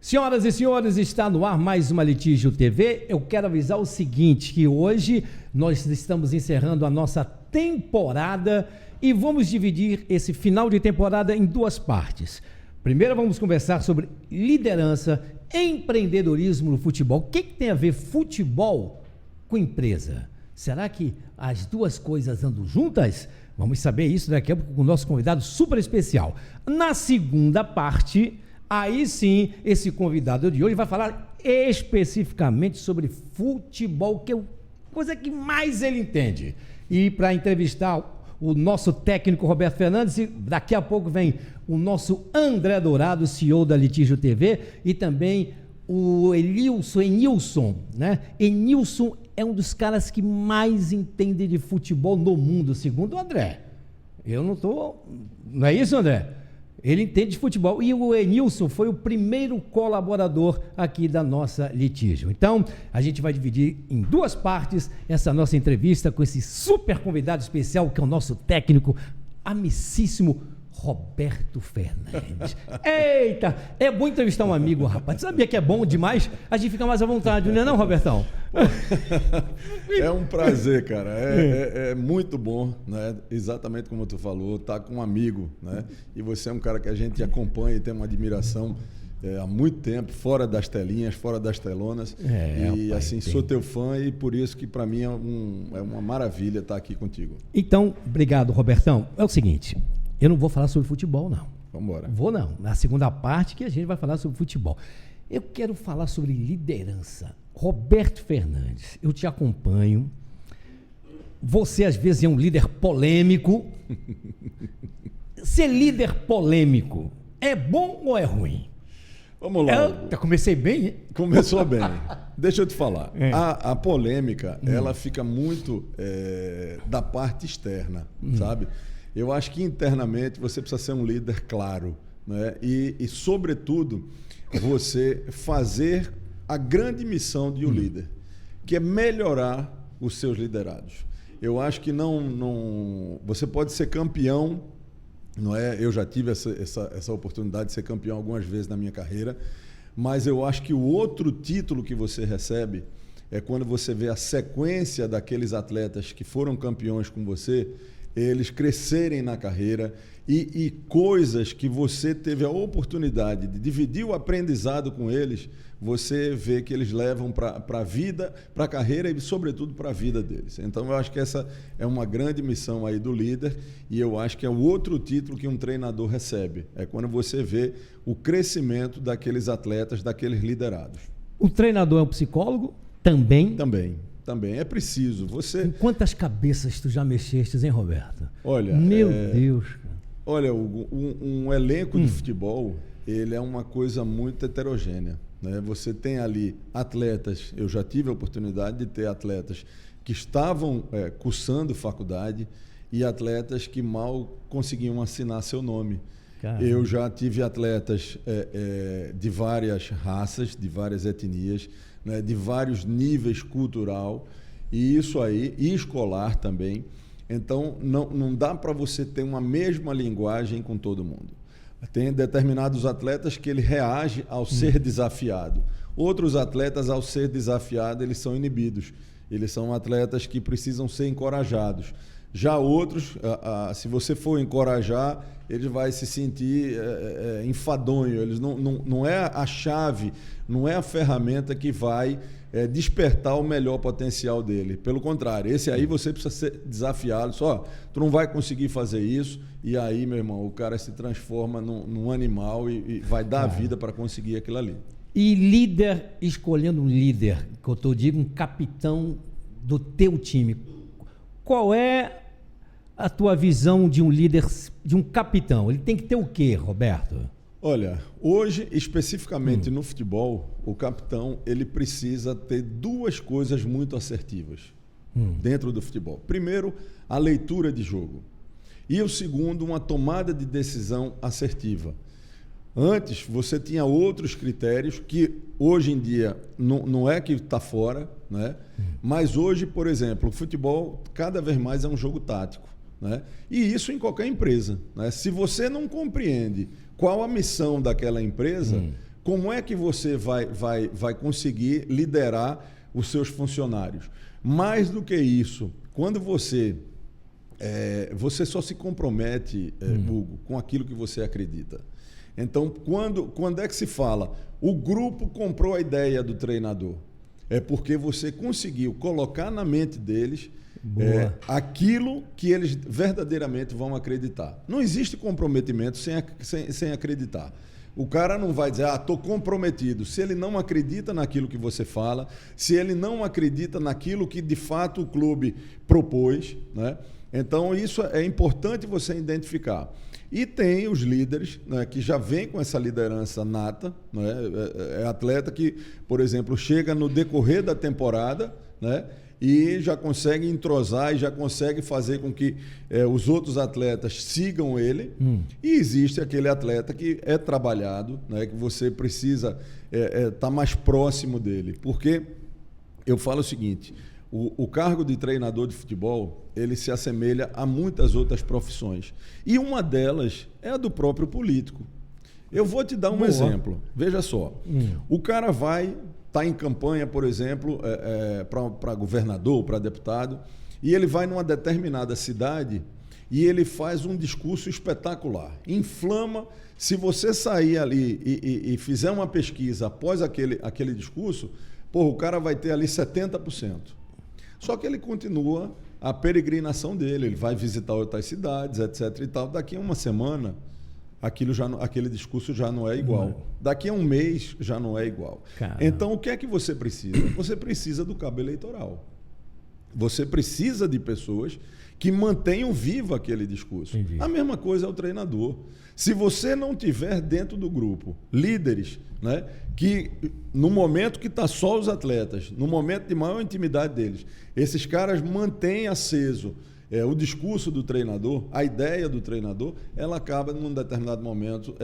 Senhoras e senhores, está no ar mais uma Litígio TV. Eu quero avisar o seguinte, que hoje nós estamos encerrando a nossa temporada e vamos dividir esse final de temporada em duas partes. Primeiro vamos conversar sobre liderança, empreendedorismo no futebol. O que tem a ver futebol com empresa? Será que as duas coisas andam juntas? Vamos saber isso daqui a pouco com o nosso convidado super especial. Na segunda parte, aí sim, esse convidado de hoje vai falar especificamente sobre futebol, que é a coisa que mais ele entende. E para entrevistar o nosso técnico Roberto Fernandes, daqui a pouco vem o nosso André Dourado, CEO da Litígio TV, e também o Enilson, né? Enilson é um dos caras que mais entende de futebol no mundo, segundo o André. Não é isso, André? Ele entende de futebol. E o Enilson foi o primeiro colaborador aqui da nossa Litígio. Então, a gente vai dividir em duas partes essa nossa entrevista com esse super convidado especial, que é o nosso técnico, amicíssimo Roberto Fernandes. Eita, é bom entrevistar um amigo, rapaz. Sabia que é bom demais? A gente fica mais à vontade, não é não, Robertão? É um prazer, cara. É muito bom, né? Exatamente como tu falou, tá com um amigo, né? E você é um cara que a gente acompanha e tem uma admiração há muito tempo, fora das telinhas, fora das telonas. E rapaz, assim, sou teu fã e por isso que para mim é uma maravilha estar aqui contigo. Então, obrigado, Robertão. É o seguinte, eu não vou falar sobre futebol, não. Vamos embora. Vou não. Na segunda parte que a gente vai falar sobre futebol. Eu quero falar sobre liderança. Roberto Fernandes, eu te acompanho. Você, às vezes, é um líder polêmico. Ser líder polêmico é bom ou é ruim? Vamos lá. Comecei bem, hein? Começou bem. Deixa eu te falar. A polêmica, ela fica muito da parte externa, sabe? Eu acho que internamente você precisa ser um líder claro, né? E sobretudo, você fazer a grande missão de um líder, que é melhorar os seus liderados. Eu acho que você pode ser campeão, não é? Eu já tive essa oportunidade de ser campeão algumas vezes na minha carreira, mas eu acho que o outro título que você recebe é quando você vê a sequência daqueles atletas que foram campeões com você, eles crescerem na carreira e coisas que você teve a oportunidade de dividir o aprendizado com eles, você vê que eles levam para a vida, para a carreira e, sobretudo, para a vida deles. Então, eu acho que essa é uma grande missão aí do líder e eu acho que é o outro título que um treinador recebe. É quando você vê o crescimento daqueles atletas, daqueles liderados. O treinador é um psicólogo? Também? Também é preciso. Em quantas cabeças tu já mexeste, hein, Roberto? Olha, meu Deus. Olha, Hugo, um elenco de futebol, ele é uma coisa muito heterogênea, né? Você tem ali atletas, eu já tive a oportunidade de ter atletas que estavam cursando faculdade e atletas que mal conseguiam assinar seu nome. Caramba. Eu já tive atletas de várias raças, de várias etnias, né, de vários níveis cultural e isso aí, e escolar também. Então, não dá para você ter uma mesma linguagem com todo mundo. Tem determinados atletas que ele reage ao ser desafiado. Outros atletas, ao ser desafiado, eles são inibidos. Eles são atletas que precisam ser encorajados. Já outros, se você for encorajar, ele vai se sentir enfadonho. Eles não é a chave, não é a ferramenta que vai despertar o melhor potencial dele. Pelo contrário, esse aí você precisa ser desafiado. Só, tu não vai conseguir fazer isso, e aí, meu irmão, o cara se transforma num animal e vai dar a vida para conseguir aquilo ali. E líder, escolhendo um líder, que eu digo, um capitão do teu time, qual é a tua visão de um líder, de um capitão? Ele tem que ter o quê, Roberto? Olha, hoje, especificamente no futebol, o capitão ele precisa ter duas coisas muito assertivas dentro do futebol. Primeiro, a leitura de jogo. E o segundo, uma tomada de decisão assertiva. Antes, você tinha outros critérios que hoje em dia não é que está fora, né? Mas hoje, por exemplo, o futebol cada vez mais é um jogo tático, né? E isso em qualquer empresa, né? Se você não compreende qual a missão daquela empresa, como é que você vai conseguir liderar os seus funcionários? Mais do que isso, quando você só se compromete, Hugo, com aquilo que você acredita. Então, quando é que se fala, o grupo comprou a ideia do treinador? É porque você conseguiu colocar na mente deles aquilo que eles verdadeiramente vão acreditar. Não existe comprometimento sem acreditar. O cara não vai dizer, estou comprometido. Se ele não acredita naquilo que você fala, se ele não acredita naquilo que de fato o clube propôs, né? Então, isso é importante você identificar. E tem os líderes, né, que já vêm com essa liderança nata, né? É atleta que, por exemplo, chega no decorrer da temporada, né, e já consegue entrosar e já consegue fazer com que os outros atletas sigam ele. E existe aquele atleta que é trabalhado, né, que você precisa estar mais próximo dele. Porque eu falo o seguinte... O cargo de treinador de futebol, ele se assemelha a muitas outras profissões. E uma delas é a do próprio político. Eu vou te dar um exemplo. Veja só. O cara vai estar em campanha, por exemplo, para governador, para deputado, e ele vai numa determinada cidade e ele faz um discurso espetacular. Inflama. Se você sair ali e fizer uma pesquisa após aquele discurso, o cara vai ter ali 70%. Só que ele continua a peregrinação dele, ele vai visitar outras cidades, etc. e tal. Daqui a uma semana, aquele discurso já não é igual. Daqui a um mês, já não é igual. Caramba. Então, o que é que você precisa? Você precisa do cabo eleitoral. Você precisa de pessoas que mantenham vivo aquele discurso. Entendi. A mesma coisa é o treinador. Se você não tiver dentro do grupo líderes, né, que no momento que está só os atletas, no momento de maior intimidade deles, esses caras mantêm aceso o discurso do treinador, a ideia do treinador, ela acaba num determinado momento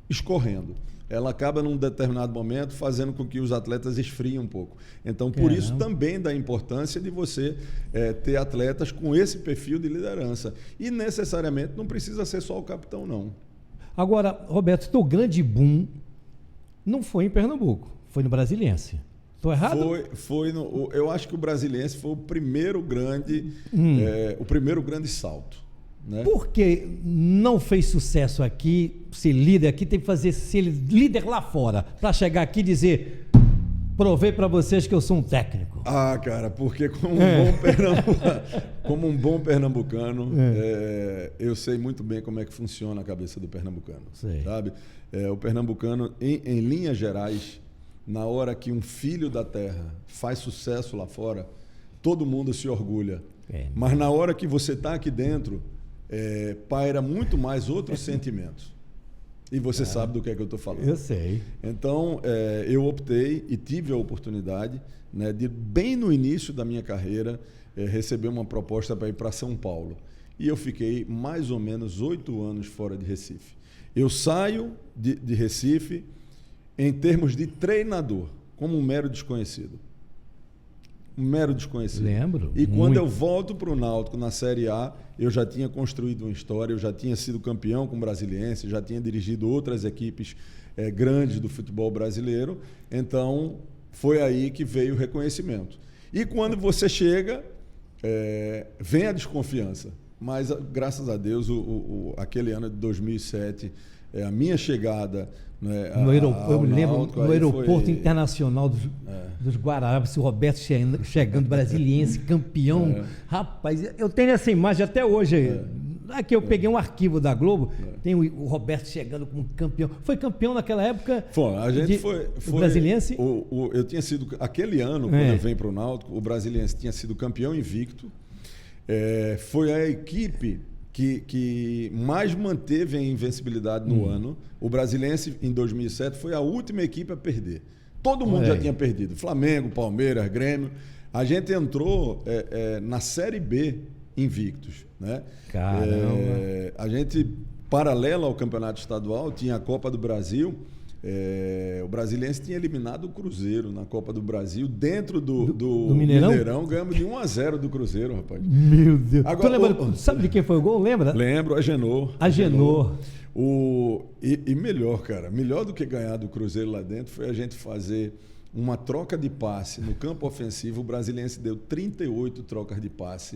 escorrendo. Ela acaba num determinado momento fazendo com que os atletas esfriem um pouco. Então, por isso também dá importância de você ter atletas com esse perfil de liderança. E necessariamente não precisa ser só o capitão, não. Agora, Roberto, teu grande boom não foi em Pernambuco, foi no Brasiliense. Estou errado? Eu acho que o Brasiliense foi o primeiro grande salto. Né? Por que não fez sucesso aqui, ser líder aqui, tem que ser líder lá fora, para chegar aqui e dizer, provei para vocês que eu sou um técnico? Cara, porque como um bom pernambucano, eu sei muito bem como é que funciona a cabeça do pernambucano. Sabe? O pernambucano, em linhas gerais, na hora que um filho da terra faz sucesso lá fora, todo mundo se orgulha. Mas na hora que você está aqui dentro, paira muito mais outros sentimentos. E você sabe do que é que eu estou falando. Eu sei. Então, eu optei e tive a oportunidade, né, de, bem no início da minha carreira, receber uma proposta para ir para São Paulo. E eu fiquei mais ou menos 8 anos fora de Recife. Eu saio de Recife em termos de treinador, como um mero desconhecido. Lembro. E quando eu volto para o Náutico na Série A, eu já tinha construído uma história, eu já tinha sido campeão com o Brasiliense, já tinha dirigido outras equipes grandes do futebol brasileiro. Então, foi aí que veio o reconhecimento. E quando você chega, vem a desconfiança. Mas, graças a Deus, aquele ano de 2007, a minha chegada... Né, eu me lembro, no aeroporto internacional dos Guararapes, o Roberto chegando, Brasiliense, campeão. Rapaz, eu tenho essa imagem até hoje. Aqui eu peguei um arquivo da Globo, tem o Roberto chegando como campeão. Foi campeão naquela época? A gente foi Brasiliense? Eu tinha sido, aquele ano, quando eu venho para o Náutico, o Brasiliense tinha sido campeão invicto. Foi a equipe que mais manteve a invencibilidade no ano. O Brasiliense, em 2007, foi a última equipe a perder. Todo mundo já tinha perdido. Flamengo, Palmeiras, Grêmio. A gente entrou na Série B invictos. Né? Caramba! A gente, paralelo ao campeonato estadual, tinha a Copa do Brasil. O Brasiliense tinha eliminado o Cruzeiro na Copa do Brasil. Dentro do Mineirão, ganhamos de 1-0 do Cruzeiro, rapaz. Meu Deus. Agora, sabe de quem foi o gol? Lembra? Lembro, Agenor. E melhor, cara, melhor do que ganhar do Cruzeiro lá dentro foi a gente fazer uma troca de passe no campo ofensivo. O Brasiliense deu 38 trocas de passe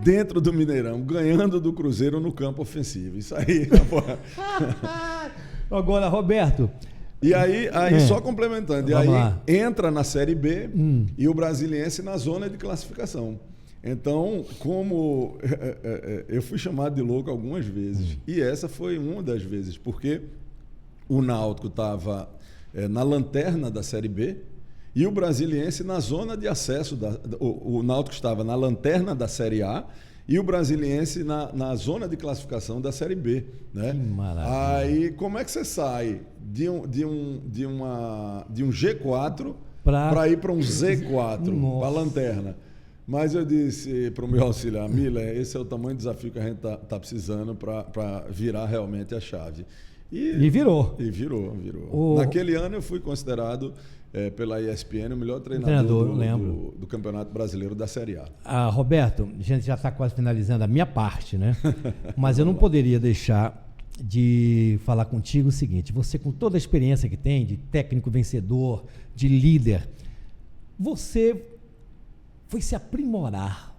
dentro do Mineirão, ganhando do Cruzeiro no campo ofensivo. Isso aí. Agora, Roberto. E aí só complementando, e aí entra na Série B e o Brasiliense na zona de classificação. Então, como eu fui chamado de louco algumas vezes, e essa foi uma das vezes, porque o Náutico estava na lanterna da Série B e o Brasiliense na zona de acesso. O Náutico estava na lanterna da Série A e o Brasiliense na zona de classificação da Série B. Né? Que maravilha. Aí, como é que você sai de um G4 para ir para um Z4, para a lanterna? Mas eu disse para o meu auxiliar, Miller, esse é o tamanho do desafio que a gente tá precisando para virar realmente a chave. E virou. E virou. Naquele ano eu fui considerado pela ESPN o melhor treinador do Campeonato Brasileiro da Série A. Roberto, a gente já está quase finalizando a minha parte, né? Mas eu não poderia deixar de falar contigo o seguinte: você, com toda a experiência que tem de técnico vencedor, de líder, você foi se aprimorar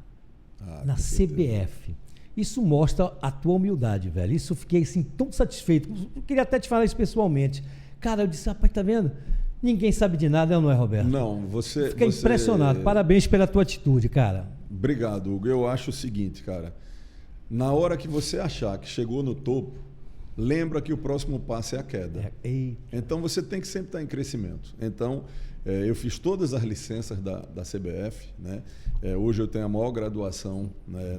na CBF. Isso mostra a tua humildade, velho. Isso eu fiquei assim tão satisfeito. Eu queria até te falar isso pessoalmente. Cara, eu disse, rapaz, tá vendo? Ninguém sabe de nada, não é, Roberto? Não, você... Fiquei impressionado. Parabéns pela tua atitude, cara. Obrigado, Hugo. Eu acho o seguinte, cara. Na hora que você achar que chegou no topo, lembra que o próximo passo é a queda. Então, você tem que sempre estar em crescimento. Então, eu fiz todas as licenças da CBF, né? Hoje eu tenho a maior graduação, né,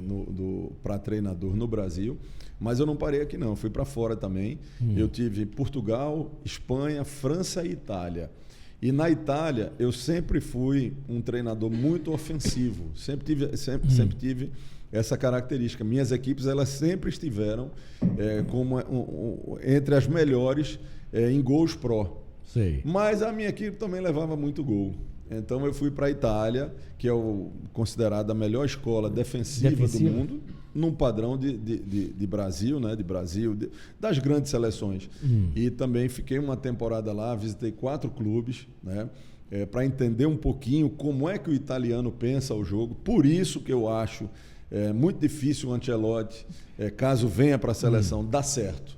para treinador no Brasil, mas eu não parei aqui não, fui para fora também. Eu tive Portugal, Espanha, França e Itália. E na Itália eu sempre fui um treinador muito ofensivo, sempre tive essa característica. Minhas equipes elas sempre estiveram entre as melhores em gols pró. Sei. Mas a minha equipe também levava muito gol. Então eu fui para a Itália, que é considerada a melhor escola defensiva do mundo, num padrão de Brasil, né? Das grandes seleções. E também fiquei uma temporada lá, visitei 4 clubes, né? Para entender um pouquinho como é que o italiano pensa o jogo. Por isso que eu acho muito difícil o Ancelotti, caso venha para a seleção, dar certo.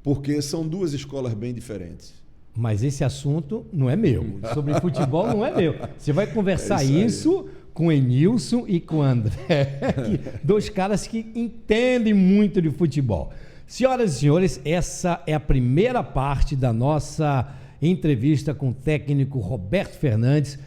Porque são duas escolas bem diferentes. Mas esse assunto não é meu. Sobre futebol não é meu. Você vai conversar isso com o Enilson e com o André, dois caras que entendem muito de futebol. Senhoras e senhores, essa é a primeira parte da nossa entrevista com o técnico Roberto Fernandes.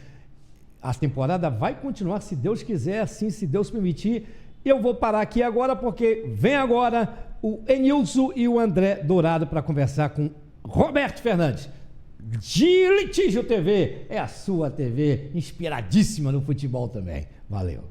A temporada vai continuar, se Deus quiser, assim, se Deus permitir. Eu vou parar aqui agora, porque vem agora o Enilson e o André Dourado para conversar com Roberto Fernandes, de Litígio TV, é a sua TV, inspiradíssima no futebol também. Valeu.